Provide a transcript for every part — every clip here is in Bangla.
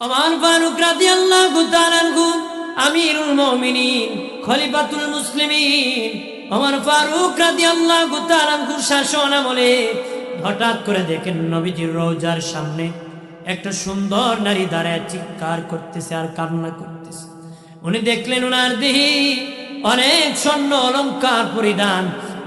ওমর ফারুক রাদিয়াল্লাহু তাআলা আনহু আমিরুল মুমিনিন খলিফাতুল মুসলিমিন ওমর ফারুক রাদিয়াল্লাহু তাআলা আনহু শাসন আমলে হঠাৎ করে দেখেন নবীজির রওজার সামনে একটা সুন্দর নারী দাঁড়ায় চিৎকার করতেছে আর কান্না করতেছে। উনি দেখলেন ওনার দেহে অনেক স্বর্ণ অলংকার পরিধান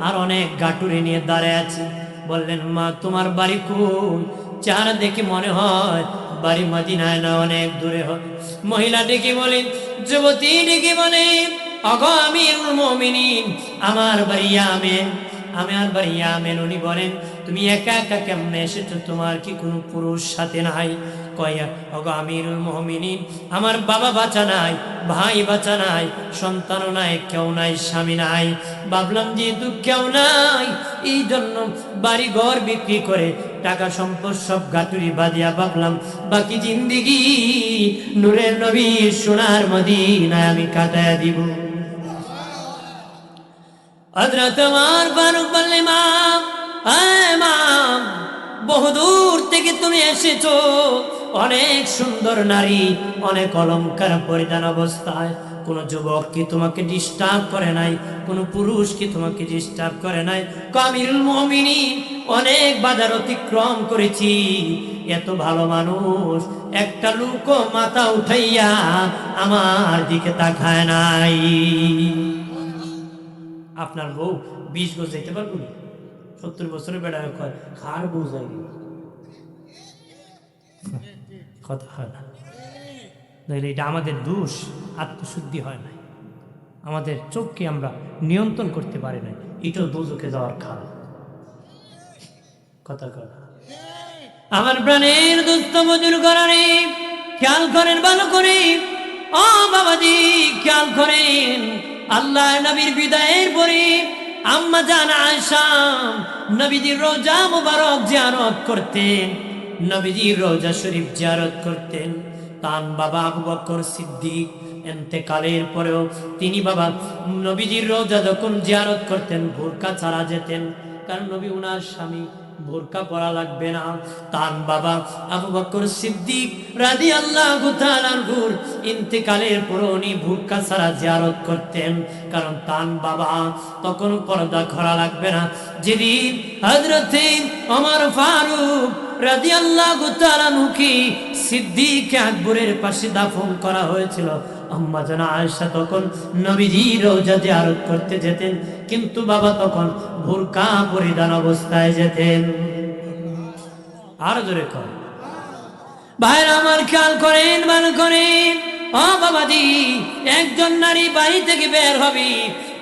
আর অনেক গাটুরি নিয়ে দাঁড়ায় আছে। বললেন, মা তোমার বাড়ি কই? চেহারা দেখে মনে হয় বাড়ি মদিনায় না, অনেক দূরে হবে। মহিলা ডেকে বলেন, যুবতী ডেকে বলে, ওগো আমিরুল মুমিনিন, আমার বাড়ি ইয়ামেন, আমার বাড়ি ইয়ামেন। উনি বলেন, তুমি একা একা কেমনে এসেছো? তোমার কি কোনো পুরুষ সাথে নাই? কয়া, ওগো আমিরুল মুমিনিন, আমার বাবা বাঁচা নাই, ভাই বাঁচা নাই, সন্তানও নাই, কেউ নাই, স্বামী নাই। ভাবলাম যেহেতু কেউ নাই, এই জন্য বাড়ি ঘর বিক্রি করে টাকা সম্পদ সব গাটুরি বাঁধিয়া ভাবলাম বাকি জিন্দিগি নূরের নবীর সোনার মদিনায় আমি কাটায়া দিব। হযরত ওমর ফারুক বললেন, মা, বহুদূর থেকে তুমি এসেছো, অনেক সুন্দর নারী, অনেক অলংকার পরিধান অবস্থায়। কোনো যুবক কি তোমাকে ডিস্টার্ব করে নাই? কোনো পুরুষ কি তোমাকে ডিস্টার্ব করে নাই? আমিরুল মুমিনিন, অনেক বাধার অতিক্রম করেছি, এত ভালো মানুষ একটা লোক মাথা উঠাইয়া আমার দিকে তাকায় নাই। আপনার বউ 20 গজ যেতে পারবো না? 70 বছরের বেড়া কয় খার বউ যাই, কথা হয় না। এটা আমাদের দোষ, আত্মশুদ্ধি হয় না, আমাদের চোখকে আমরা নিয়ন্ত্রণ করতে পারি না, এটাও দোজখে যাওয়ার খারাপ কথা কয়। আমার প্রাণের দুস্থ মজুর করারে খেয়াল করেন, ভালো করে ও বাবাজি খেয়াল করেন। আল্লাহ নবীর বিদায়ের পরে আম্মা জান আয়েশা নবীজির রওজা মুবারক জিয়ারত করতেন, নবীজির রওজা শরীফ জিয়ারত করতেন। তান বাবা আবু বকর সিদ্দিক ইন্তেকালের পরেও তিনি বাবা নবীজির রওজা যখন জিয়ারত করতেন বোরকা ছাড়া যেতেন, কারণ নবী উনার স্বামী, বোরকা পরা লাগবে না। তান বাবা আবু বকর সিদ্দিক রাদিয়াল্লাহু তাআলা আনহুর ইন্তেকালের পর উনি বোরকা ছাড়া জিয়ারত করতেন, কারণ তান বাবা তখন পর্দা করা লাগবে না। যেদিন হযরতে ওমর ফারুক রাদিয়াল্লাহু তাআলা আনহুকে সিদ্দিক আকবরের পাশে দাফন করা হয়েছিল, আম্মা জান আয়েশা তখন নবীজির রওজা জিয়ারত করতে যেতেন, কিন্তু বাবা তখন বোরকা পরিধান অবস্থায় যেতেন। আর জোরে কর ভাইরা আমার, খেয়াল করেন, ভালো করেন ও বাবাজি। একজন নারী বাড়ি থেকে বের হবে,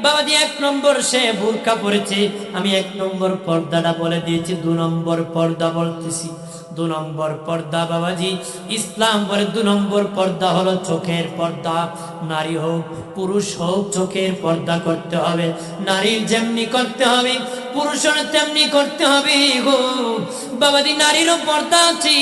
বাবাজি 1 নম্বর সে বোরকা পরেছে, আমি 1 নম্বর পর্দাটা বলে দিয়েছি, 2 নম্বর পর্দা বলতেছি। 2 নম্বর পর্দা বাবাজি ইসলাম বলে 2 নম্বর পর্দা হলো চোখের পর্দা। নারী হোক পুরুষ হোক চোখের পর্দা করতে হবে, নারীর যেমনি করতে হবে পুরুষের তেমনি করতে হবে গো বাবাজি। নারীরও পর্দা আছে,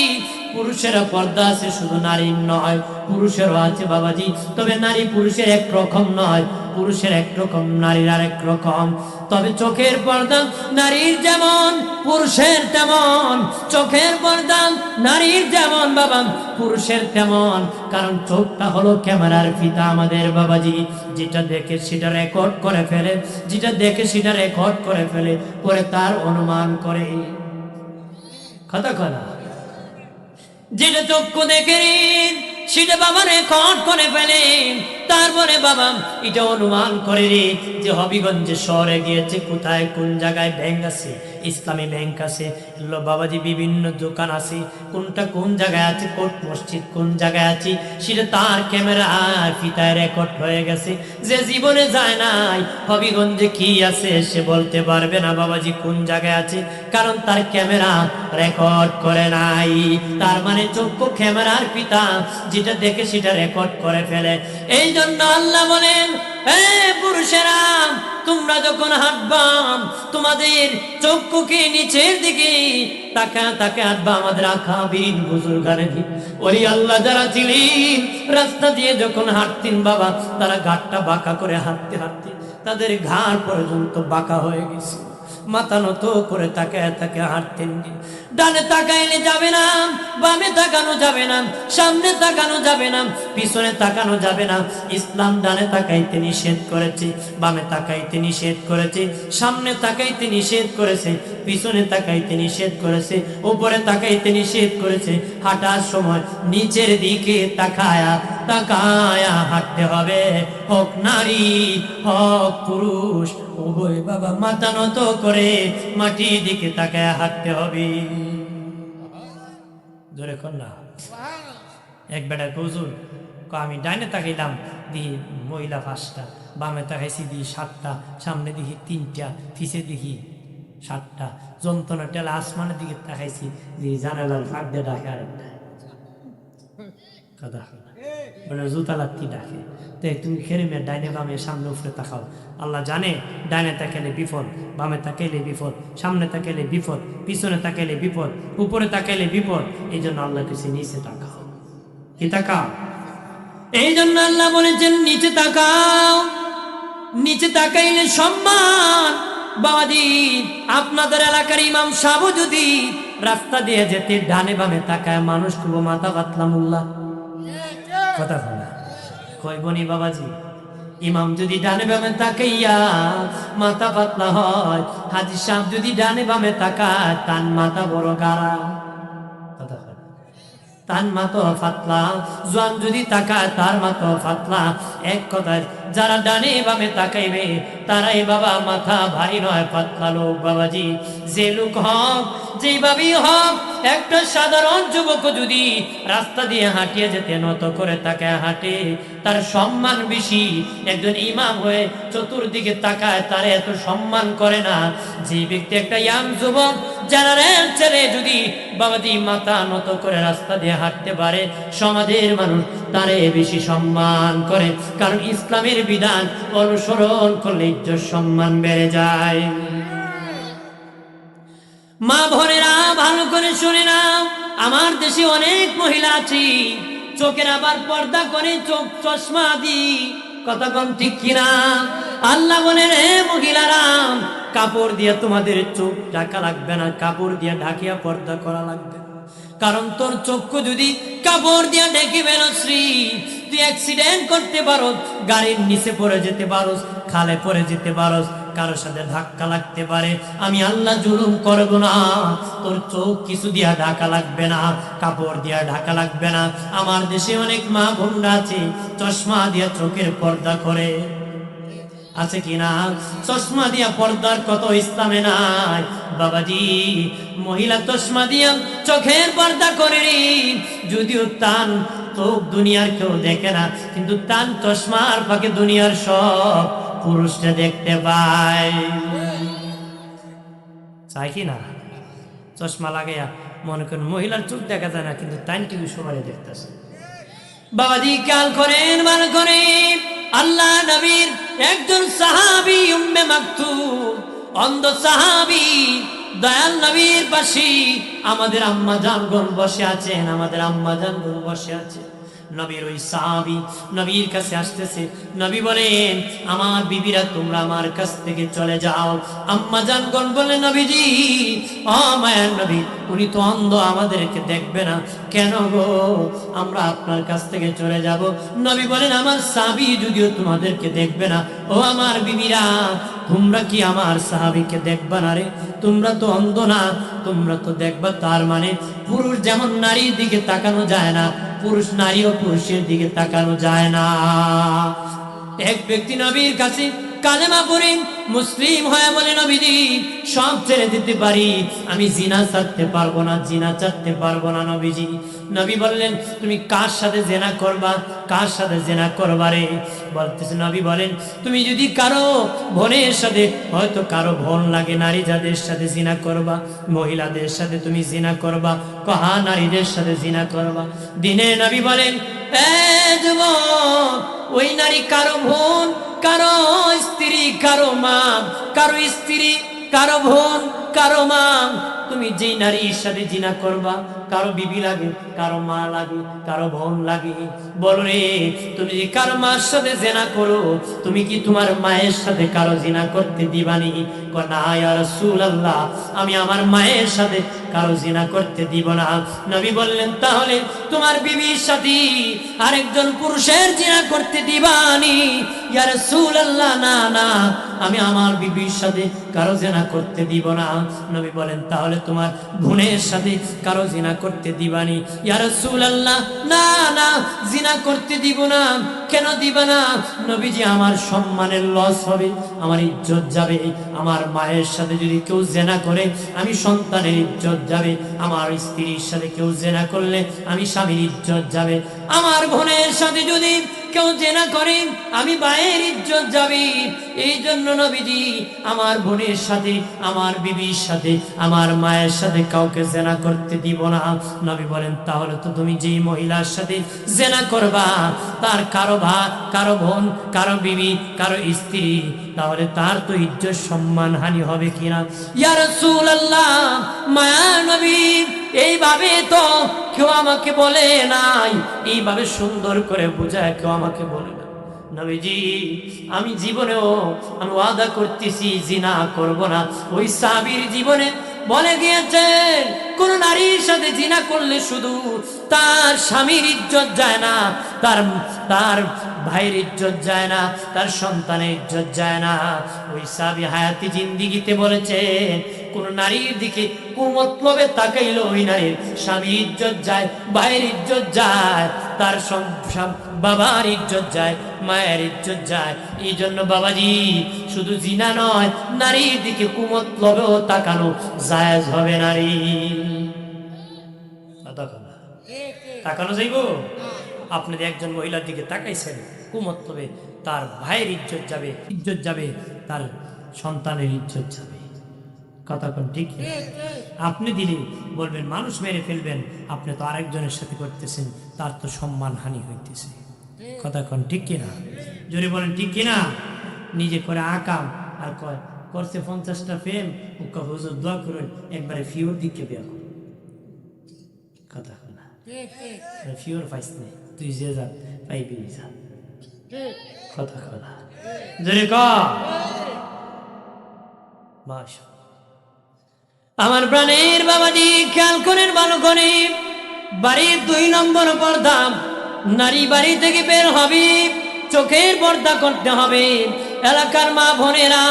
পুরুষেরও পর্দা আছে, শুধু নারীর নয় পুরুষেরও আছে বাবাজি। তবে নারী পুরুষের এক রকম নয়, পুরুষের এক রকম, নারীর আর এক রকম। তবে চোখের পর্দা নারীর যেমন পুরুষের তেমন, চোখের পর্দা নারীর যেমন বাবা পুরুষের তেমন, কারণ চোখটা হলো ক্যামেরার ফিতা আমাদের বাবাজি। যেটা দেখে সেটা রেকর্ড করে ফেলে, যেটা দেখে সেটা রেকর্ড করে ফেলে, পরে তার অনুমান করে কথা কথা। যেটা চক্ষু দেখে সেটা বাবা রেকর্ড করে ফেলে, তারপরে বাবা এটা অনুমান করে রে যে হবিগঞ্জে শহরে গিয়েছে, কোথায় কোন জায়গায় ব্যাংক আছে, ইসলামী ব্যাংক আছে, বাবাজি বিভিন্ন দোকান আছে, কোনটা কোন জায়গায় আছে, কোট মসজিদ কোন জায়গায় আছে, সেটা তার ক্যামেরা ফিতায় রেকর্ড হয়ে গেছে। যে জীবনে যায় নাই হবিগঞ্জে কি আছে সে বলতে পারবে না বাবাজি কোন জায়গায় আছে, কারণ তার ক্যামেরা রেকর্ড করে নাই। তার মানে চক্ষু ক্যামেরার ফিতা, যেটা দেখে সেটা রেকর্ড করে ফেলে। এই জন্য আল্লাহ বলেন, হে পুরুষেরা তোমরা যখন হাঁটবা তোমাদের চক্ষুকে নিচের দিকে তাকা তাকা হাঁটবা। আমাদের আকাবির বুজুর্গানে ওই আল্লাহ যারা ছিলেন রাস্তা দিয়ে যখন হাঁটতেন বাবা, তারা ঘাটটা বাঁকা করে হাঁটতে হাঁটতে তাদের ঘাড় পর্যন্ত বাঁকা হয়ে গেছে। মাথা নত করে তাকায় তাকে হাঁটতেন। ডানে তাকাইলে যাবে না, বামে তাকানো যাবে না, সামনে তাকানো যাবে না, পিছনে তাকানো যাবে না। ইসলাম ডানে তাকাইতে নিষেধ করেছে, বামে তাকাইতে নিষেধ করেছে, সামনে তাকাইতে নিষেধ করেছে, পিছনে তাকাইতে নিষেধ করেছে, উপরে তাকাইতে নিষেধ করেছে। হাঁটার সময় নিচের দিকে তাকায়া তাকায়া হাঁটতে হবে, হোক নারী হোক পুরুষ উভয় বাবা মাথা নত করে মাটির দিকে তাকায়া হাঁটতে হবে। জোরে কর না। এক বেটা হুজুর আমি ডাইনে তাকাইলাম দেখি মহিলা 5টা, বামে তাকাইছি দেখি 7টা, সামনে দেখি 3টা, পিছে দেখি 7টা। যন্ত্রণা টেলা আসমানের দিকে তাকাইছি দেখি জানালার ফাঁক দিয়ে ডাকে আরেকটা কথা, মানে জুতা লাত্তি ডাকে। তো তুমি খেরে মেয়ে ডাইনে বামে সামনে উপরে তাকাও। আল্লাহ জানে ডাইনে তাকাইলে বিপদ, বামে তাকাইলে বিপদ, সামনে তাকাইলে বিপদ, পিছনে তাকাইলে বিপদ, উপরে তাকাইলে বিপদ। এই জন্য আল্লাহ কিছু নিচে তাকাও। কি তাকাও? এই জন্য আল্লাহ বলেছেন নিচে তাকাও। নিচে তাকাইলে সম্মান। বাবাজি আপনাদের এলাকার ইমাম সাহেব যদি রাস্তা দিয়ে যেতে ডানে বামে তাকায় মানুষ খুব মাথা পাতলা মোল্লা কথা বলা কই বনি বাবাজি। ইমাম যদি ডানে বামে তাকাইয়া মাথা পাতলা হয়, হাজি সাহেব যদি ডানে বামে তাকায় তার মাথা বড় গাড়া কথা বলা, তার মাথা পাতলা। জোয়ান যদি তাকায় তার মাথা পাতলা। এক কথায় যারা ডানে বামে তাকাইবে তারাই বাবা মাথা ভারী নয়, পাতলা লোক বাবাজি। যে লোক হক যেভাবেই হক, একটা সাধারণ যুবক যদি রাস্তা দিয়ে হাঁটিয়ে যেতে নত করে তাকে হাঁটে তার সম্মান বেশি। একজন ইমাম হয়ে চতুর্দিকে তাকায় তারে এত সম্মান করে না। যে ব্যক্তি একটা ইয়াং যুবক জেনারেল ছেলে যদি বাবাজি মাথা নত করে রাস্তা দিয়ে হাঁটতে পারে, সমাজের মানুষ তারে বেশি সম্মান করে। কারণ ইসলামের বিধান অনুসরণ করলে ইজ্জত সম্মান বেড়ে যায়। মা বোনেরা ভালো করে শুনে নাও, আমার দেশে অনেক মহিলা আছে চোখের আবার পর্দা করে, চোখ চশমা দি কথা কোন ঠিক কিনা? আল্লাহ বলেন হে মহিলারা কাপড় দিয়ে তোমাদের চোখ ঢাকা লাগবে না, কাপড় দিয়ে ঢাকিয়া পর্দা করা লাগবে। কারণ তোর চক্ষু যদি কাপড় দিয়ে ঢেকে বেরোশ্রী তুই অ্যাক্সিডেন্ট করতে পারো, গাড়ির নিচে পড়ে যেতে পারো, খালে পড়ে যেতে পারো, কারোর সাথে ধাক্কা লাগতে পারে। আমি আল্লাহ জুলুম করব না। তোর চোখ কিছু দিয়া ঢাকা লাগবে না, কাপড় দিয়া ঢাকা লাগবে না। আমার দেশে অনেক মা বোনরা আছে চশমা দিয়া চোখের পর্দা করে, আছে কিনা? চশমা দিয়া পর্দার কত ইসলামে নাই বাবাজি। মহিলা চশমা দিয়া চোখের পর্দা করে, যদিও তান চোখ দুনিয়ার কেউ দেখে না, কিন্তু তান চশমার ফাঁকে দুনিয়ার সব পুরুষরা দেখতে পায়। চাই কি না? চশমা লাগাইয়া মনে করেন মহিলার চোখ দেখা যায় না, কিন্তু তান টিভি সবাই দেখতেছে। বাবাজি খেয়াল করেন ভালো করে, আল্লাহ নবীর একজন সাহাবী উম্মে মাকতুম অন্ধ সাহাবী দয়াল নবীর পাশে আমাদের আম্মা জানগণ বসে আছেন, আমাদের আম্মা জানগণ বসে আছে। নবীর ওই সাহাবী নবীর কাছে আসতেছে। নবী বলেন আমার বিবিরা তোমরা আমার কাছ থেকে চলে যাও। আম্মা জানগণ বলেন নবীজি ও মায়ের নবী উনি তো অন্ধ, আমাদেরকে দেখবে না কেন গো, আমরা আপনার কাছ থেকে চলে যাব। নবী বলেন আমার সাহাবী যদিও তোমাদেরকে দেখবে না, ও আমার বিবিরা তোমরা কি আমার সাহাবীকে দেখবা না রে? তোমরা তো অন্ধ না, তোমরা তো দেখবা। তার মানে পুরুষ যেমন নারীর দিকে তাকানো যায় না, পুরুষ নারী ও পুরুষের দিকে তাকানো যায় না। এক ব্যক্তি নবীর কাছে কালেমা পড়ে মুসলিম হয়ে বলে নবীজি সব ছেড়ে দিতে পারি, আমি জিনা ছাড়তে পারবো না, জিনা ছাড়তে পারবো না নবীজি। নবী বললেন তুমি কার সাথে জিনা করবা, কার সাথে জিনা করবা রে? বলতেছে নবী বলেন তুমি যদি কারো বোনের সাথে, হয়তো কারো বোন লাগে নারী, যাদের সাথে জিনা করবা, মহিলাদের সাথে তুমি জিনা করবা, কহা নারীদের সাথে জিনা করবা। দিনে নবী বলেন যুবক ওই নারী কারো বোন, কারো স্ত্রী, কারো মা, কারো স্ত্রী, কারো বোন, কারো মা, তুমি যেই নারীর সাথে জিনা করবা, কারো বিবি লাগে, কারো মা লাগে, কারো বোন লাগে, বলো রে তুমি যে কারো মার সাথে জিনা করো, তুমি কি তোমার মায়ের সাথে কারো জিনা করতে দিবানি? না ইয়া রাসূলুল্লাহ, আমি আমার মায়ের সাথে কারো জিনা করতে দিব না। নবী বললেন তাহলে তোমার বিবির সাথে আরেকজন পুরুষের জিনা করতে দিবানি? ইয়া রাসূলুল্লাহ, না না, আমি আমার বিবির সাথে কারো জিনা করতে দিব না। নবী বলেন তাহলে তোমার বোনের সাথে কারো জিনা করতে দিবানি? ইয়া রাসূলুল্লাহ, না না, জিনা করতে দিব না। কেন দিবা না? নবীজি, আমার সম্মানের লস হবে, আমার ইজ্জত যাবে। আমার মায়ের সাথে যদি কেউ জিনা করে, আমি সন্তানের ইজ্জত যাবে। আমার স্ত্রীর সাথে কেউ জিনা করলে, আমি স্বামীর ইজ্জত যাবে। আমার বোনের সাথে যদি কেউ জিনা করে, আমি ভাইয়ের ইজ্জত যাবে। এই জন্য নবীজি আমার বোনের সাথে, আমার বিবির সাথে, আমার মায়ের সাথে কাউকে জিনা করতে দিব না। নবী বলেন তাহলে তো তুমি যেই মহিলার সাথে জিনা করবা, তার কারো ভাই, কারো বোন, কারো বিবি, কারো স্ত্রী, তাহলে তার তো ইজ্জত সম্মান হানি হবে কিনা? ইয়া রাসূলুল্লাহ, মায়া নবী, এইভাবে তো কেউ আমাকে বলে নাই, এইভাবে সুন্দর করে বুঝায় কেউ আমাকে বলে না। নবীজি, আমি জীবনেও আমি ওয়াদা করতেছি জিনা করব না। ওই সাহাবীর জীবনে বলে গিয়েছেন, কোন নারীর সাথে জিনা করলে শুধু তার স্বামীর ইজ্জত যায় না, তার ভাইয়ের ইজ্জত যায় না, তার সন্তানের ইজ্জত যায় না। ওই সাহাবী হায়াতি জিন্দিগিতে বলেছেন, কোন নারীর দিকে কুমতলবে তাকাইলো ওই নারীর স্বামীর ইজ্জত যায়, ভাইয়ের ইজ্জত যায়, তার বাবার ইজ্জত যায়, মায়ের ইজ্জত যায়। এই জন্য বাবাজি, শুধু জিনা নয়, নারীর দিকে কুমতলবেও তাকানো জায়েজ হবে। নারী তাকানো যাইব? আপনি একজন মহিলার দিকে তাকাইছেন কুমতলবে, তার ভাইয়ের ইজ্জত যাবে, ইজ্জত যাবে, তার সন্তানের ইজ্জত যাবে। কথা কোন ঠিক? আপনি দিলে বলবেন মানুষ মেরে ফেলবেন, আপনি তো আরেকজনের সাথে করতেছেন, তার তো সম্মান হানি হইতেছে। কথা কোন ঠিক কিনা? জোরে বলেন ঠিক কিনা? নিজে করে আকাম আর করছে 50টা প্রেম, হুজুর দোয়া করুন একবারে ফিওর দিকে বিয়া করুন। কথা না, ফিওর পাইস নেই, তুই যে যা পাইবি যা। কথা কথা জোরে ক। মাশা আমার প্রাণের বাবাজি, খেয়াল করেন ভালো করে, বাড়ির 2 নম্বর পর্দা, নারী বাড়ি থেকে বের হবে, চোখের পর্দা করতে হবে। এলাকার মা বোনেরা,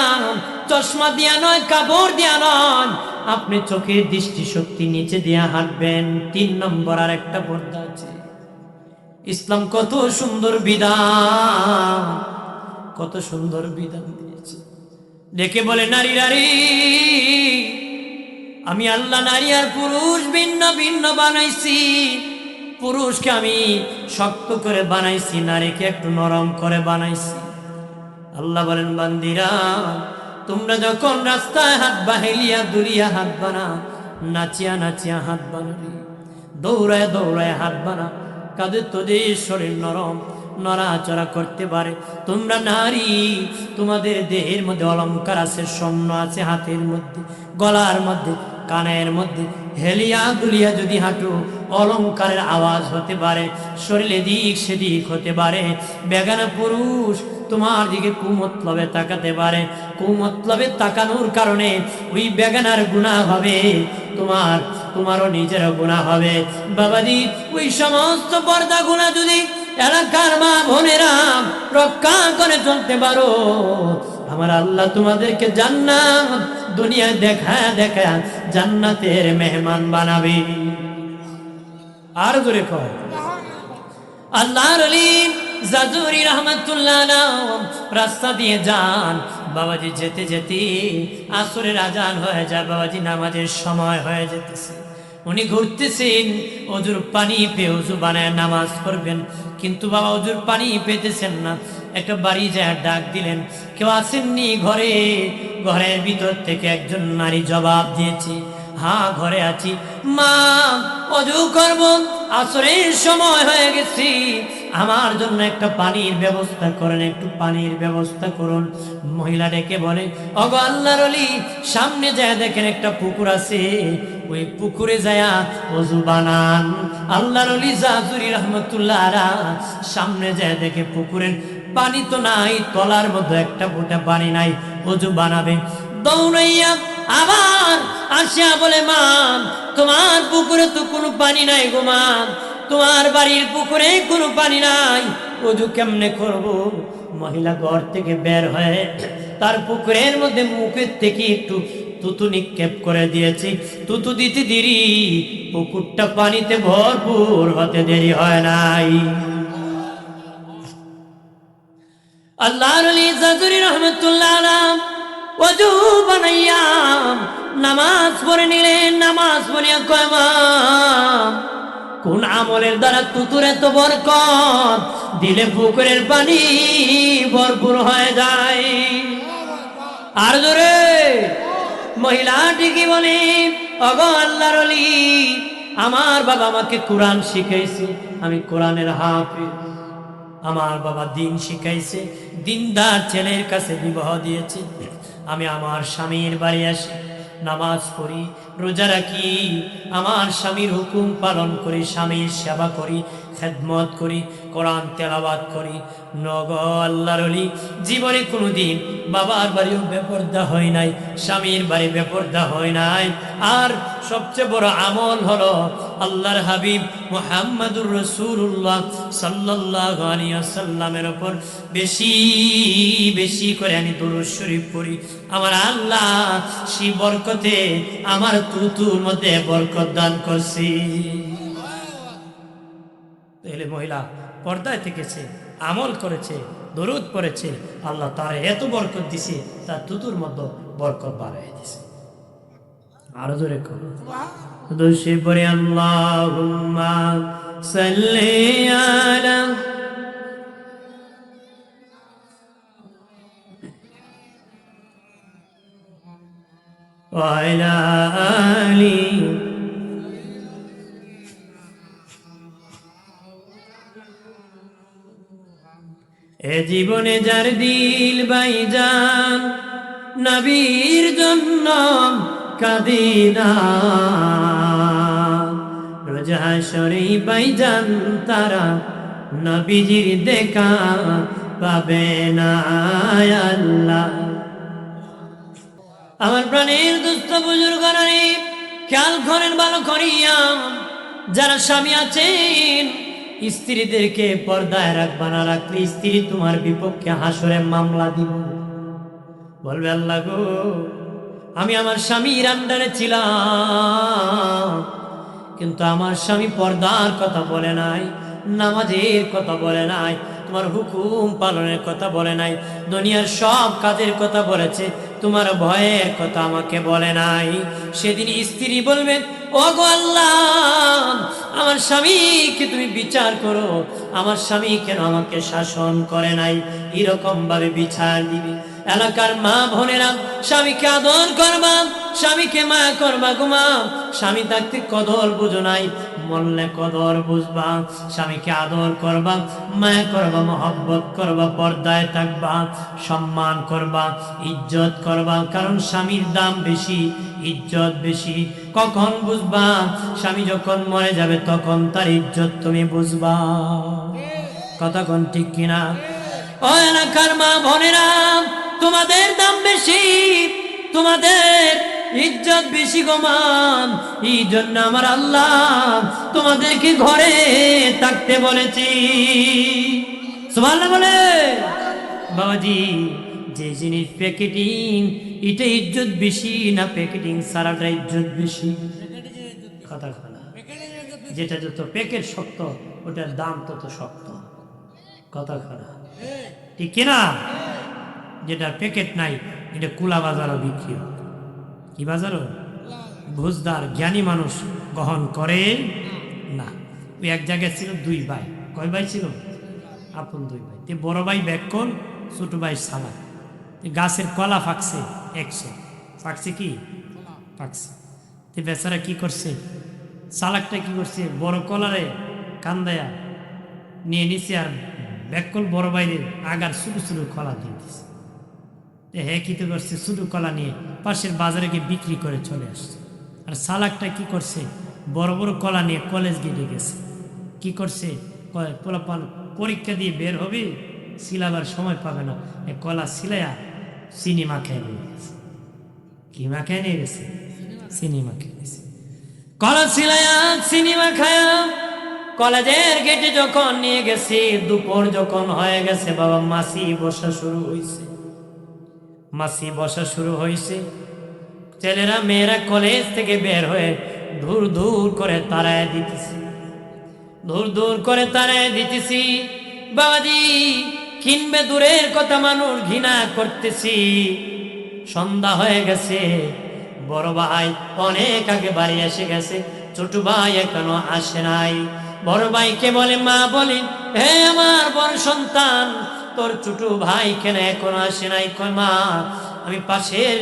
চশমা দিয়া নয়, কাপড় দিয়া নয়, আপনি চোখের দৃষ্টিশক্তি নিচে দিয়া হাঁটবেন। 3 নম্বর আর একটা পর্দা আছে। ইসলাম কত সুন্দর বিধান, কত সুন্দর বিধান দিয়েছে। দেখে বলে নারী, নারী, আমি আল্লাহ নারী আর পুরুষ ভিন্ন ভিন্ন বানাইছি। পুরুষকে আমি শক্ত করে বানাইছি, নারীকে একটু নরম করে বানাইছি। আল্লাহ বলেন, বান্দিরা, তোমরা যখন রাস্তায় হাত বাহিলিয়া দুলিয়া হাত বানা, নাচিয়া নাচিয়া হাত বানাবি, দৌড়ায় দৌড়ায় হাত বানা, কাদের তোদের শরীর নরম, নড়াচড়া করতে পারে। তোমরা নারী, তোমাদের দেহের মধ্যে অলংকার আছে, স্বর্ণ আছে, হাতের মধ্যে, গলার মধ্যে, কানের মধ্যে, হেলিয়া দুলিয়া যদি হাঁটো, অলংকারের আওয়াজ হতে পারে, শরীরে দিক সেদিক হতে পারে। বেগানা পুরুষ তোমার দিকে কুমতলবে তাকাতে পারে, কুমতলবে তাকানোর কারণে ওই বেগানার গুনাহ হবে, তোমারও নিজেরও গুনাহ হবে। বাবাজি, ওই সমস্ত পর্দা গুনাহ যদি এলাকার মা বোনেরা রক্ষা করে চলতে পারো, আমার আল্লাহ তোমাদেরকে জান্নাত দুনিয়ায় দেখা দেখা জান্নাতের মেহমান বানাবে। আর জোরে কর আল্লাহর ওলি জাজুরি রহমাতুল্লাহ রাস্তা দিয়ে যান। বাবাজি যেতে যেতে আসরের আজান হয়ে যায়, বাবাজি নামাজের সময় হয়ে যেতেছে। উনি ঘুরতেছেন, অজুর পানি পেয়ে অজু বানায় নামাজ পড়বেন, কিন্তু বাবা অজুর পানি পেতেছেন না। একটা বাড়ি যায় ডাক দিলেন, কেউ আসেননি ঘরে? ঘরের ভিতর থেকে একজন নারী জবাব দিয়েছে, হ্যাঁ ঘরে আছি। মা, অজু করব, আসরের সময় হয়ে গেছি, আমার জন্য একটা পানির ব্যবস্থা করেন, একটু পানির ব্যবস্থা করুন। মহিলা ডেকে বলে, ওগো আল্লাহর ওলি, সামনে যায় দেখেন একটা পুকুর আছে, ওই পুকুরে যায়া ওযু বানান। আল্লাহর ওলি জাজুরি রহমতুল্লাহ আলাইহি সামনে যায় দেখে পুকুরের পানি তো নাই, তলার মধ্যে একটা ফোঁটা পানি নাই, ওযু বানাবে। দৌড়াইয়া আবার আসিয়া বলে, মা তোমার পুকুরে তো কোনো পানি নাই গো মা, তোমার বাড়ির পুকুরে কোনো পানি নাই, ওযু কেমনে করব? মহিলা ঘর থেকে বের হয়ে তার পুকুরের মধ্যে মুখের থেকে একটু তুতু নিক্ষেপ করে দিয়েছে। তুতু দিতে দেরি, পুকুরটা পানিতে ভরপুর হতে দেরি হয় নাই। আল্লাহর ওলি জাজুরি রহমতুল্লাহ আলাইহি ওযু বানাইয়া নামাজ পড়ে নিলেন। নামাজ পড়িয়া কয়, মা কোন আমলের দ্বারা তুতুর এত বরকত দিলে পুকুরের পানি ভরপুর হয়ে যায়? আর জোরে মহিলা ঠিকই বলে, ওগো আল্লাহর ওলি, আমার বাবা আমাকে কোরআন শিখাইছে, আমি কোরআনের হাফেজ। আমার বাবা দিন শিখাইছে, দিনদার ছেলের কাছে বিবাহ দিয়েছে। আমি আমার স্বামীর বাড়ি আসি, নামাজ পড়ি, রোজা রাখি, আমার স্বামীর হুকুম পালন করি, স্বামীর সেবা করি, খেদমত করি, কোরআন তেলাওয়াত করি। নগ আল্লাহর ওলি, জীবনে কোনোদিন বাবার বাড়িও বেপরদা হয় নাই, স্বামীর বাড়ি বেপরদা হয় নাই। আর সবচেয়ে বড় আমল হলো আল্লাহর হাবিব মুহাম্মদুর রাসূলুল্লাহ সাল্লাল্লাহু আলাইহি ওয়াসাল্লামের উপর বেশি বেশি করে আমি দুরূদ শরীফ পড়ি। আমার আল্লাহ সেই বরকতে আমার তুতুর মধ্যে বরকত দান করছি। তাহলে মহিলা পর্দায় থেকেছে, আমল করেছে, দরুদ পড়েছে, আল্লাহ তার এত বরকত দিছে, তার তুতুর মধ্যে বরকত বাড়াই দিছে। আরো জোরে করো দোষে পড়ে, আল্লাহুম্মা সাল্লি আলা ওয়া আলা আলি এ জীবনে যার দিল বাইজান নবীর জন্য কাদিনা, রোজ হাশরে বাইজান তারা নবীজির দেখা পাবে না। আল্লাহ আমার প্রাণের দুস্থ বুজুর্গরা খেয়াল করেন ভালো করিয়া, যারা স্বামী আছেন স্ত্রীদেরকে পর্দায় রাখবা, না রাখলে স্ত্রী তোমার বিপক্ষে হাসরে মামলা দিব। বলবে, আল্লাহ গো, আমি আমার স্বামীর আন্ডারে ছিলাম, কিন্তু আমার স্বামী পর্দার কথা বলে নাই, নামাজের কথা বলে নাই, তোমার হুকুম পালনের কথা বলে নাই, দুনিয়ার সব কাজের কথা বলেছে, তোমার ভয়ের কথা আমাকে বলে নাই। সেদিন স্ত্রী বলবে, ওগো আল্লাহ, আমার স্বামীকে তুমি বিচার করো, আমার স্বামী কেন আমাকে শাসন করে নাই? এরকম ভাবে বিচার দিবে। এলাকার মা বোনেরা, স্বামীকে আদর করবা, স্বামীকে মায়া করবা গো মা। স্বামী থাকতে কদর বুঝো নাই, মরলে কদর বুঝবা। স্বামীকে আদর করবা, মায়া করবা, মহব্বত করবা, পর্দায় থাকবা, সম্মান করবা, ইজ্জত করবা, কারণ স্বামীর দাম বেশি, ইজ্জত বেশি। কখন বুঝবা? স্বামী যখন মরে যাবে তখন তার ইজ্জত তুমি বুঝবা। কথা কোন ঠিক কিনা? ও এলাকার মা বোনেরা, তোমাদের দাম বেশি, তোমাদের ইজ্জত বেশি গো মা। এই জন্য আমার আল্লাহ তোমাদেরকে ঘরে থাকতে বলেছি। সুবহানাল্লাহ বলে। বাবাজি, যে জিনিস প্যাকেটিং, এটা ইজ্জত বেশি না প্যাকেটিং সারাটা ইজ্জত বেশি? কথা বলা, যেটা যত প্যাকেট শক্ত ওটার দাম তত শক্ত। কথা বলা ঠিক কিনা? যেটার প্যাকেট নাই এটা কুলা বাজারও বিক্রি হয়। কি বাজারও? বুঝদার জ্ঞানী মানুষ গ্রহণ করে না। ওই এক জায়গায় ছিল দুই ভাই। কয় ভাই ছিল? আপন দুই ভাই। তে বড় ভাই ব্যাককল, ছোট ভাই সালা। গাছের কলা ফাঁকছে 100, ফাঁকছে কি? ফাঁকছে। তে বেচারা কি করছে? চালাকটা কি করছে? বড় কলারে কান্দায়া নিয়ে নিছি আর ব্যাকল বড় বাইরে আগার ছোটো ছোটো কলা দিয়ে দিছে। হ্যাঁ কী করছে, ছোটো কলা নিয়ে পাশের বাজারে গিয়ে বিক্রি করে চলে আসছে। আর সালাকটা কি করছে, বড় বড় কলা নিয়ে কলেজ গেটে গেছে। কি করছে, পোলাপান পরীক্ষা দিয়ে বের হবে, সিলাবার সময় পাবে না, কলা সিলাইয়া চিনি মাখায় নিয়ে গেছে। কি মাখায় নিয়ে গেছে? চিনি মাখায় গেছে। কলা সিলাইয়া চিনি মাখায়া কলেজের গেটে যখন নিয়ে গেছে, দুপুর যখন হয়ে গেছে, বাবা মাসি বসা শুরু হয়েছে। মাসি বসা শুরু হয়েছে, ছেলেরা মেয়েরা কলেজ থেকে বের হয়ে দূর দূর করে তাড়ায় দিতেছি, দূর দূর করে তাড়ায় দিতেছি। বাবাজি কিনবে দূরের কথা, মানুষ ঘৃণা করতেছি। সন্ধ্যা হয়ে গেছে, বড় ভাই অনেক আগে বাড়ি এসে গেছে, ছোট ভাই এখনো আসে নাই। বড় ভাইকে বলে, মা বলে, হে আমার বড় সন্তান, তোর ছোট ভাই কেন এখনো আসে নাই? কয় মা, আমি পাশের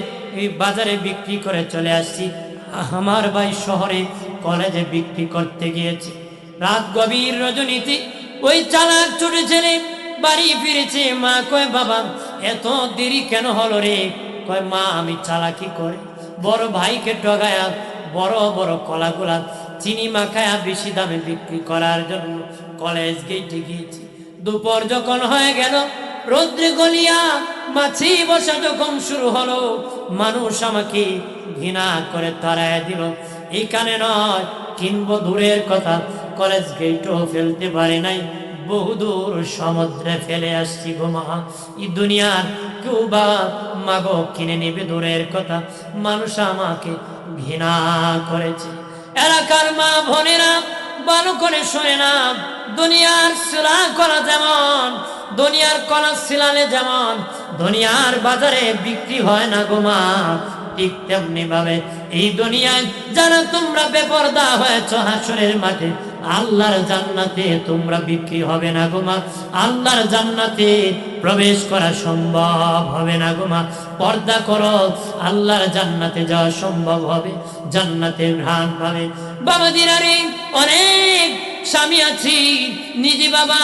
বাজারে বিক্রি করে চলে আসছি, আমার ভাই শহরে কলেজে বিক্রি করতে গিয়েছে। রাত গভীর রজনীতে ওই চালাক ছোট ছেলে বাড়ি ফিরেছে। মা কয়, বাবা এত দেরি কেন হলো রে? কয়, মা আমি চালাকি করে বড় ভাইকে ঠগায়া বড় বড় কলাগুলা চিনি মাখায়া বেশি দামে বিক্রি করার জন্য কলেজ গেটে গিয়েছি। দুপুর যখন হয়ে গেল, রৌদ্রে গলিয়া মাছি বসা যখন শুরু হলো, মানুষ আমাকে ঘৃণা করে তাড়ায় দিল। এইখানে নয়, কিনবো দূরের কথা, কলেজ গেটও ফেলতে পারি নাই, বহুদূর সমুদ্রে ফেলে আসছি গো মা। এই দুনিয়ার কেউ বা মাগো কিনে নেবে দূরের কথা, মানুষ আমাকে ঘৃণা করেছে। এলাকার মা বোনেরা ভালো করে শোনে না, দুনিয়ার সিলা করা যেমন, দুনিয়ার কলা সিলালে যেমন দুনিয়ার বাজারে বিক্রি হয় না গো মা, ঠিক তেমনি ভাবে এই দুনিয়ায় যারা তোমরা বেপরদা হয়েছ, হাসরের মাঠে আল্লাহর জান্নাতে তোমরা বিক্রি হবে না গো মা। আল্লাহর জান্নাতে প্রবেশ করা সম্ভব হবে না গো মা। পর্দা করো, আল্লাহর জান্নাতে যাওয়া সম্ভব হবে, জান্নাতের ঘ্রাণ পাবে। বাবা দিনারে অনেক স্বামী আছি, নিজে বাবা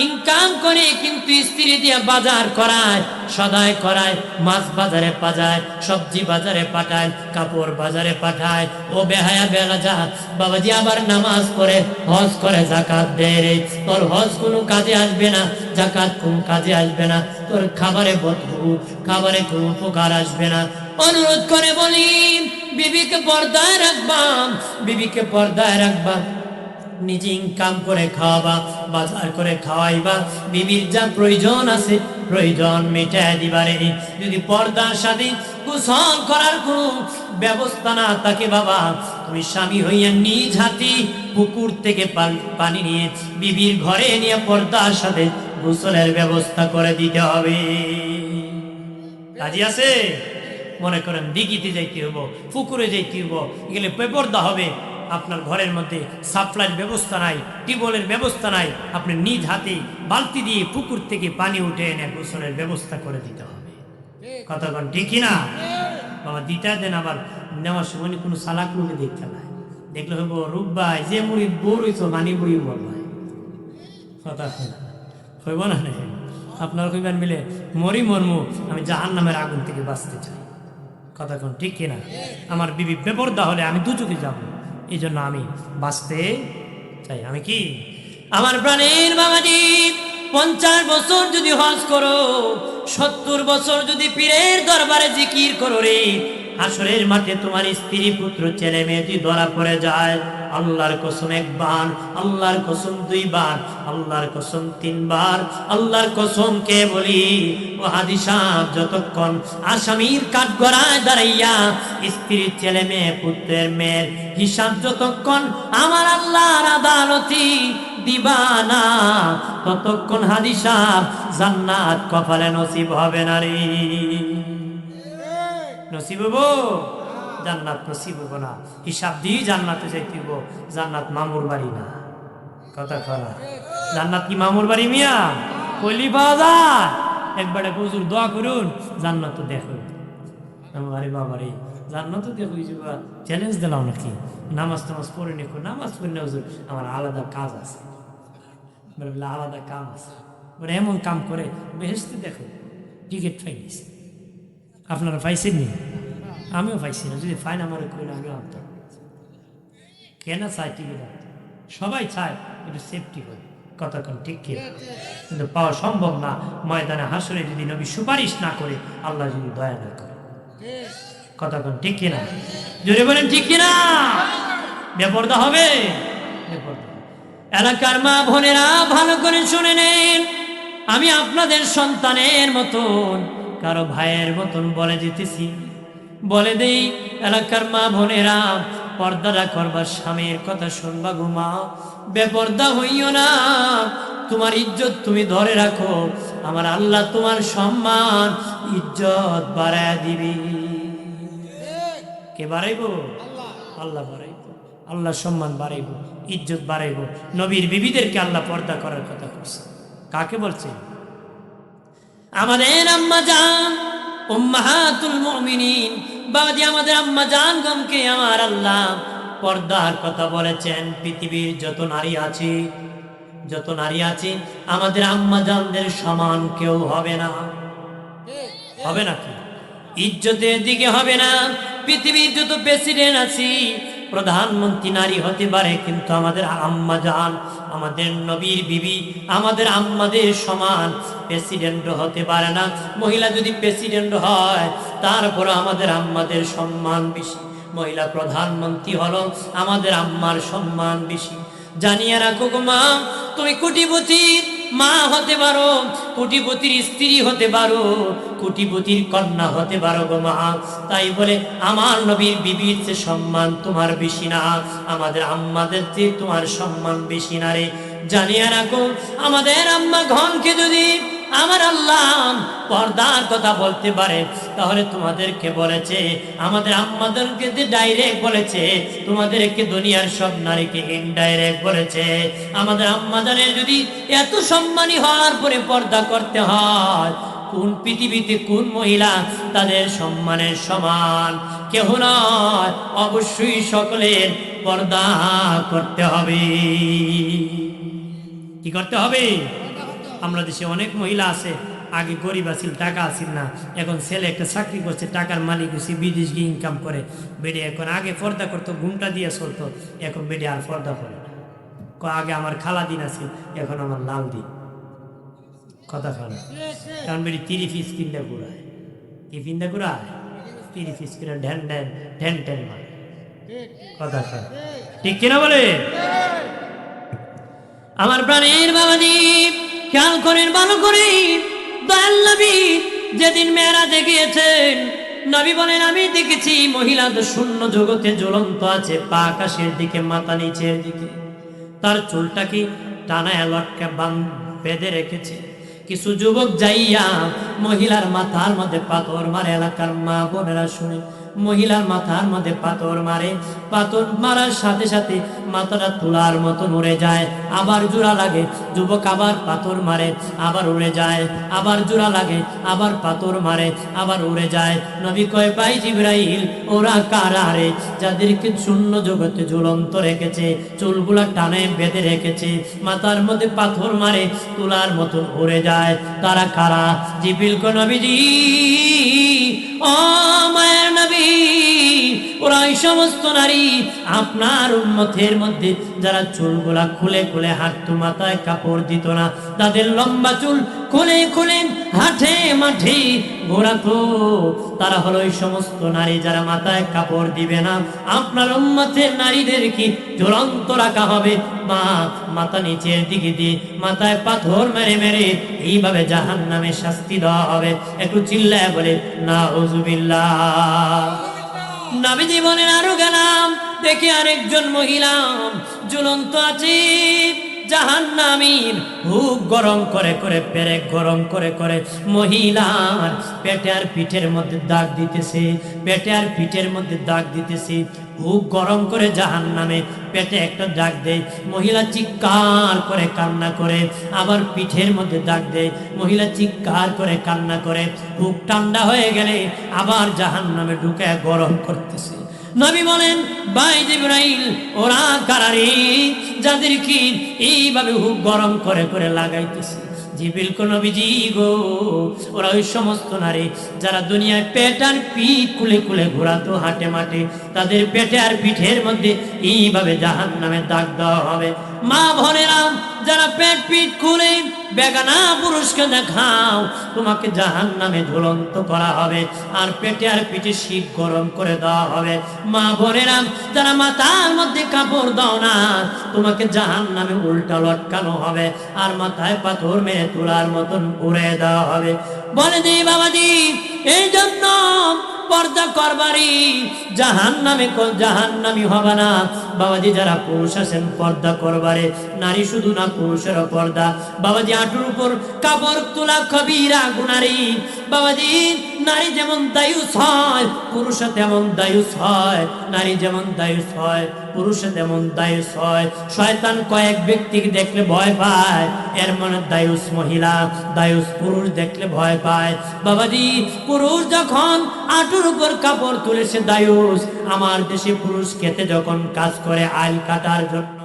ইনকাম করে কিন্তু স্ত্রী দিয়ে বাজার করায়, সদায় করায়, মাছ বাজারে পাঠায়, সবজি বাজারে পাঠায়, কাপড় বাজারে পাঠায়। ও বেহায়া বেগাজা বাবাজি আবার নামাজ পড়ে, হজ করে, জাকাত দেয়। তোর হজ কোনো কাজে আসবে না, জাকাত কোন কাজে আসবে না, তোর খাবারে বদবু, খাবারে কোনো উপকার আসবে না। অনুরোধ করে বলি, বিবিকে পর্দায় রাখবা, বিবিকে পর্দায় রাখবা, নিজে ইনকাম করে খাওয়াবা, বাজার করে খাওয়াইবা, বিবির যা প্রয়োজন আছে প্রয়োজন মেটায় দিবারে। যদি পর্দার সাথে গোসল করার কোনো ব্যবস্থা না থাকে বাবা, তুমি স্বামী হইয়া নিজ হাতে পুকুর থেকে পানি নিয়ে বিবির ঘরে নিয়ে পর্দার সাথে গোসলের ব্যবস্থা করে দিতে হবে। কাজী আছে? মনে করেন দিঘিতে যাইতে হবো, পুকুরে যাইতে হবো, গেলে বেপর্দা হবে। আপনার ঘরের মধ্যে সাপ্লাইয়ের ব্যবস্থা নাই, টিউবওয়েলের ব্যবস্থা নাই, আপনি নিজ হাতে বালতি দিয়ে পুকুর থেকে পানি উঠে এনে গোসলের ব্যবস্থা করে দিতে হবে। কতক্ষণ ঠিক না বাবা? দিতে দেন। আবার নেওয়ার সময় কোনো সালাক লোকে দেখতে নাই, দেখলে হইব রূপ ভাই যে মুড়ি বোর হইতো মানি বই বল ভাই, কথা হইব না। আপনার কইবেন মিলে মরি মরমু, আমি জাহান্নামের আগুন থেকে বাঁচতে চাই। কতক্ষণ ঠিক কিনা? আমার বিবি বেপরদা হলে আমি দুচোখে যাব, এই জন্য আমি বাঁচতে চাই। আমি কি আমার প্রাণের বাবাজি 50 বছর যদি হজ করো, 70 বছর যদি পীরের দরবারে জিকির করো রে, হাসরের মাঠে তোমার স্ত্রী পুত্র ছেলে মেয়ে যদি ধরা পড়ে যায়, আল্লাহর কসম একবার, আল্লাহর কসম 2 বার, আল্লাহর কসম 3 বার, আল্লাহর কসম কে বলি ও হাদি সাহেব, যতক্ষণ আসামির কাঠগড়ায় দাঁড়াইয়া স্ত্রীর ছেলে মেয়ে পুত্রের মেয়ের হিসাব যতক্ষণ আমার আল্লাহর আদালতে দিবা না, ততক্ষণ হাদি সাহেব জান্নাত কপালে নসিব হবে না রে। নসিব হবো? জান্নাত নসিব হবো না। হিসাব দিয়ে জান্নাতে যাইতে হবো। জান্নাত মামুর বাড়ি না। কথা করা জান্নাত কি মামুর বাড়ি মিয়া? কইলি পাওয়া যায়? একবারে হুজুর দোয়া করুন, জান্নাত তো দেখো। আরে বাবা রে, জান্নাত তো দেখো, চ্যালেঞ্জ দিলাম নাকি? নামাজ টামাজ পড়ে নিখো, নামাজ পড়ে না হুজুর, আমার আলাদা কাজ আছে। বলে বলে আলাদা কাম আছে, বলে এমন কাম করে বেহেশতে দেখো টিকিট পাই গেছি। আপনারা পাইছেন নি? আমিও পাইছি না, যদি ফাইন আমার কইলে আমিও আনতাম। কেন চাই টিকিট আনতে? সবাই চায় একটু সেফটি হয়, কথা কোন ঠিক কি? কিন্তু পাওয়া সম্ভব না। ময়দানে হাসরে যদি নবী সুপারিশ না করে, আল্লাহ যদি দয়া না করে, কথা কোন ঠিক কিনা? জোরে বলেন ঠিক কিনা? বেপরদা হবে, বেপরদা। এলাকার মা বোনেরা ভালো করে শুনে নেন, আমি আপনাদের সন্তানের মতন, কারো ভাইয়ের মতন বলে দিতেছি, বলে দেই এলাকার মা বোনেরা, পর্দাটা করবার স্বামীর কথা শুনবা গো মা, বেপর্দা হইও না। তোমার ইজ্জত তুমি ধরে রাখো, আমার আল্লাহ তোমার সম্মান ইজ্জত বাড়ায় দিবি। কে বাড়াইব? আল্লাহ বাড়াইব, আল্লাহ সম্মান বাড়াইব, ইজ্জত বাড়াইব। নবীর বিবিদেরকে আল্লাহ পর্দা করার কথা বলছে। কাকে বলছে? আমাদের আম্মা জান উম্মাহাতুল মুমিনিন, বাবাজি আমাদের আম্মা জান গমকে আমার আল্লাহ পর্দার কথা বলেছেন। পৃথিবীর যত নারী আছে, যত নারী আছে, আমাদের আম্মা জানদের সমান কেউ হবে না। হবে নাকি? ইজ্জতের দিকে হবে না। পৃথিবীর যত প্রেসিডেন্ট আছে, প্রধানমন্ত্রী নারী হতে পারে, কিন্তু আমাদের আম্মা জান, আমাদের নবীর বিবি, আমাদের আম্মাদের সমান প্রেসিডেন্ট হতে পারে না। মহিলা যদি প্রেসিডেন্ট হয়, তারপর আমাদের আম্মাদের সম্মান বেশি। মহিলা প্রধানমন্ত্রী হলো, আমাদের আম্মার সম্মান বেশি। জানিয়ে রাখো গো মা, তুমি কোটিপতির মা হতে পারো, কোটিপতির স্ত্রী হতে পারো, কোটিপতির কন্যা হতে পারো গো মা। তাই বলে আমার নবীর বিবির চেয়ে সম্মান তোমার বেশি না, আমাদের আম্মাদের চেয়ে তোমার সম্মান বেশি না রে। জানিয়ে রাখো, আমাদের আম্মা ঘনকে যদি আমার আল্লাহ পর্দার কথা বলতে পারে, তাহলে তোমাদেরকে বলেছে, আমাদের আম্মাদেরকে ডাইরেক্ট বলেছে, তোমাদেরকে দুনিয়ার সব নারীকে ইনডাইরেক্ট বলেছে। আমাদের আম্মাদের যদি এত সম্মানী হওয়ার পরে পর্দা করতে হয়, কোন পৃথিবীতে কোন মহিলা তাদের সম্মানের সমান? কেহ নয়, অবশ্যই সকলের পর্দা করতে হবে। কি করতে হবে? আমরা দেশে অনেক মহিলা আছে, আগে গরিব আছিল, টাকা আছিল না, এখন ছেলে একটা চাকরি করছে, টাকার মালিক হচ্ছে, বিদেশ গিয়ে ইনকাম করে। বেডে এখন আগে পর্দা করতো, ঘুমটা দিয়ে চলতো, এখন বেডে আর পর্দা করে না। আগে আমার খালা দিন আছে, এখন আমার লাল দিন। কথা খারাপ, কারণ বেডি 30 পিস কিনতে ঘুরায়। কি কিনতে ঘুরায়? 30 পিস কিনে ঢ্যান ঢ্যান ঢ্যান ঢ্যান মারে। কথা খারাপ, ঠিক কিনা বলে? আমার প্রাণের বাবাজি খেয়াল করেন ভালো করে, দয়াল নবী যেদিন মেরাজে গিয়েছেন, নবী বলেন আমি দেখেছি মহিলা তো শূন্য জগতে ঝুলন্ত আছে, পা আকাশের দিকে, মাথা নিচের দিকে, তার চুলটা কি টানায় লটকে বেঁধে রেখেছে। কিছু যুবক যাইয়া মহিলার মাথার মধ্যে পাথর মারে। এলাকার মা বোনেরা শুনে, মহিলার মাথার মধ্যে পাথর মারে, পাথর মারার সাথে সাথে মাথাটা তুলার মতন উড়ে যায়, আবার জোড়া লাগে। যুবক আবার পাথর মারে, আবার উড়ে যায়, আবার জোড়া লাগে, আবার পাথর মারে, আবার উড়ে যায়। নবী কয়, ভাই জিবরাইল, ওরা কারা রে, যাদেরকে শূন্য জগতে ঝুলন্ত রেখেছে, চুলগুলা টানে বেঁধে রেখেছে, মাথার মধ্যে পাথর মারে, তুলার মতন উড়ে যায়, তারা কারা? জিবরিল কয়, নবীজি ও মায়ের নবী, ওরা এই সমস্ত নারী আপনার উম্মতের মধ্যে যারা চুলগুলা খুলে খুলে হাঁটতো, মাথায় কাপড় দিত না, তাদের লম্বা চুল খুলে খুলে হাঁটে মাঠে ঘোরাতো, তারা হলো এই সমস্ত নারী যারা মাথায় কাপড় দিবে না। আপনার উম্মতের নারীদের কি ঝুলন্ত রাখা হবে? মাথা নিচের দিকে দিয়ে মাথায় পাথর মেরে মেরে এইভাবে জাহান্নামে শাস্তি দেওয়া হবে। একটু চিল্লায় বলে নাউযুবিল্লাহ। নবীজি বলেন, আরো গেলাম, দেখে আরেকজন মহিলা ঝুলন্ত আছে, জাহান্নামীর হুক গরম করে করে, পেরেক গরম করে করে মহিলার পেটে আর পিঠের মধ্যে দাগ দিতেছে, পেটে আর পিঠের মধ্যে দাগ দিতেছে। হুক গরম করে জাহান্নামে পেটে একটা দাগ দেয়, মহিলা চিৎকার করে কান্না করে, আবার পিঠের মধ্যে দাগ দেয়, মহিলা চিৎকার করে কান্না করে। হুক ঠান্ডা হয়ে গেলে আবার জাহান্নামে ঢুকে গরম করতেছে। নবী বলেন, ভাই জিবরাইল, ওরা কারারে যাদেরকে এইভাবে হুক গরম করে করে লাগাইতেছে। জিবরিল কো নবীজি গো, ওরা ওই সমস্ত নারী যারা দুনিয়ায় পেট আর পিঠ কুলে কুলে ঘোরাতো হাটে মাঠে, তাদের পেটে আর পিঠের মধ্যে এইভাবে জাহান্নামে দাগ দেওয়া হবে। মা বোনেরা, যারা পেট পিঠ খুলে বেগানা পুরুষকে দেখাও, তোমাকে জাহান্নামে ঝুলন্ত করা হবে আর পেটে আর পিঠে শীত গরম করে দেওয়া হবে। মা বোনেরা, যারা মাথার মধ্যে কাপড় দাও না, তোমাকে জাহান্নামে উল্টা লটকানো হবে আর মাথায় পাথর মেরে তোলার মতন উড়ে দেওয়া হবে। বলে দি বাবাজি, এই জন্য পর্দা করবারই জাহান্নামি হবে না। বাবাজি, যারা পুরুষ আছেন পর্দা করবারে, নারী শুধু না, পুরুষেরও পর্দা। বাবাজি, হাঁটুর উপর কাপড় তোলা কবিরা গুনারি। বাবাজি, নারী যেমন দায়ুস হয়, পুরুষে তেমন দায়ুস হয়। নারী যেমন দায়ুস হয়, পুরুষে তেমন দায়ুস হয়। শয়তান কয়েক ব্যক্তিকে দেখলে ভয় পায়, এর মনে দায়ুস মহিলা, দায়ুস পুরুষ দেখলে ভয় পায়। বাবাজি, পুরুষ যখন আঁটুর উপর কাপড় তুলে সে দায়ুস। আমার দেশে পুরুষ খেতে যখন কাজ করে আইল কাটার জন্য,